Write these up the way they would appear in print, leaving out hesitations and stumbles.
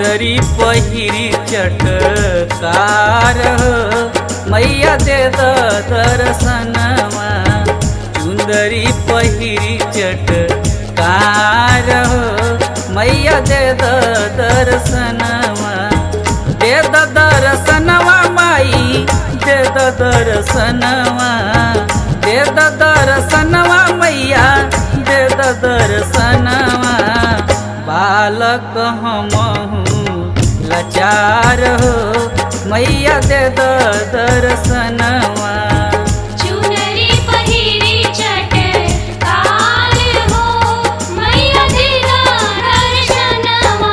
चुंदरी पहिरी चटकार मैया दे दर्शनवा। चुंदरी पहिरी चटकार मैया दे दर्शनवा। दे दर्शनवा माई दे दर्शनवा। दे दर्शनवा मैया दे दर्शनवा। बालक हमहू लाचार मैया दे दर्शनवा। चुनरी पहिरी चटकार हो मैया दे दर्शनवा।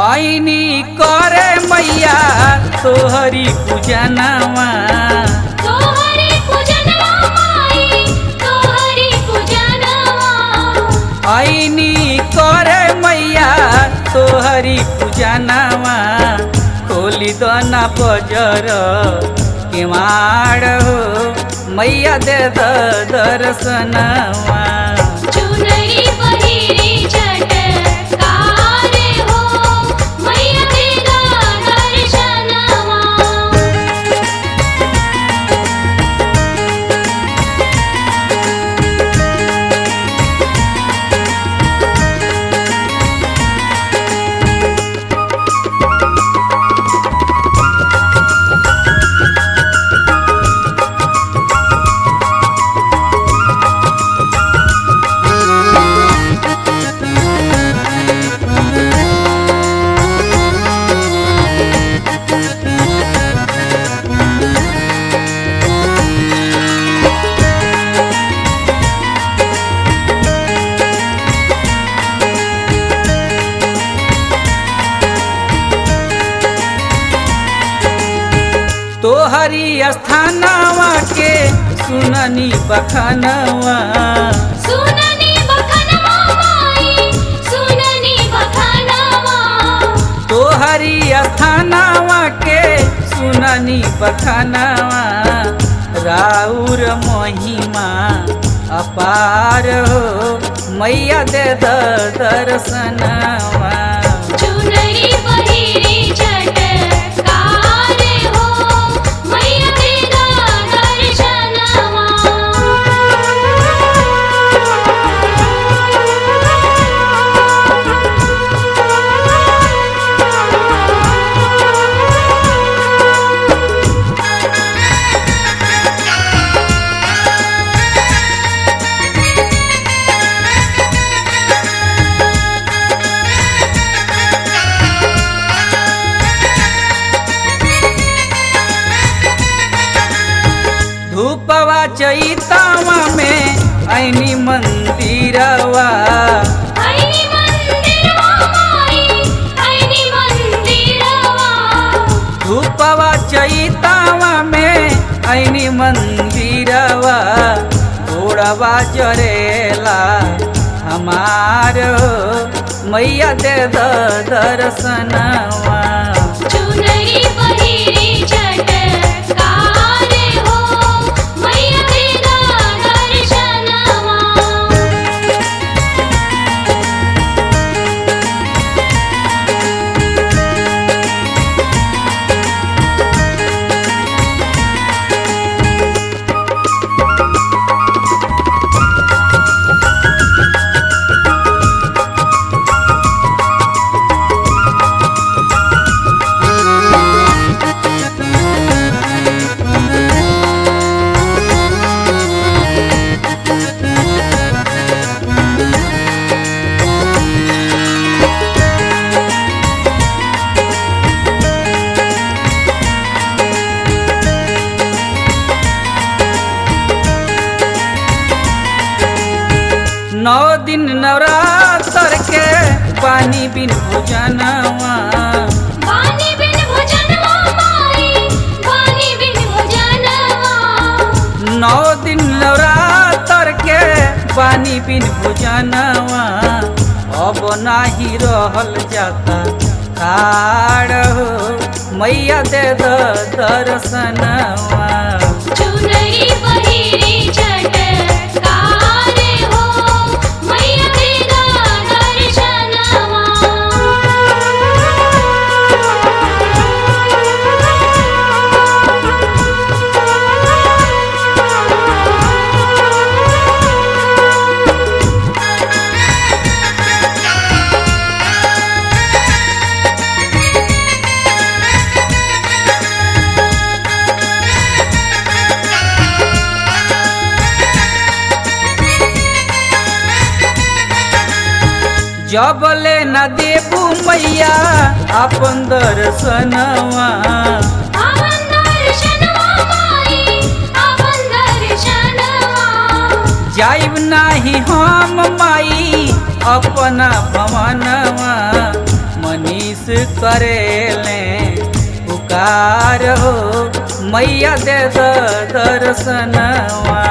आईनी करे मैया तोहरी पूजनवा। तोहरी पूजनवा माई तोहरी पूजनवा। आईनी करे मैया तोहरी पूजनवा। खोली दना बजर केवाड़ मैया दे दर्शनवा। चुनरी पहिरी चटकार हो मैया दे दर्शनवा। तोहरी स्थानवा के सुननी बखनवा। सुननी बखनवा माई सुननी बखनवा। तोहरी स्थानवा के सुननी बखनवा। राउर महिमा अपार मैया दे दर्शनवा। चुनरी पहिरी चटकार हो मैया दे दर्शनवा। धूपवा चैतावा में ऐनी मंदिरवा। ऐनी मंदिरवा माई ऐनी मंदिरवा। धूपवा चैतावा में ऐनी मंदिरवा। घोड़वा जरेला हमार मैया दे दर्शनवा। चुनरी पहिरी चटकार हो मैया दे दर्शनवा। नौ दिन नवरात्र के पानी बिन भोजनवा। पानी बिन भोजनवा गईन भुजनवा अब नाही रहल जाता खाड़ हो मैया दे द दर्शनवा चुनरी पहिरी चटकारे हो मैया दे दर्शनवा जबले न देबू मैया अपन दर्शनवा आपन दर्शनवा माई आपन दर्शनवा जाइब नाही हम माई अपना भवनवा मनीष करेले पुकार हो मैया दे द दर्शनवा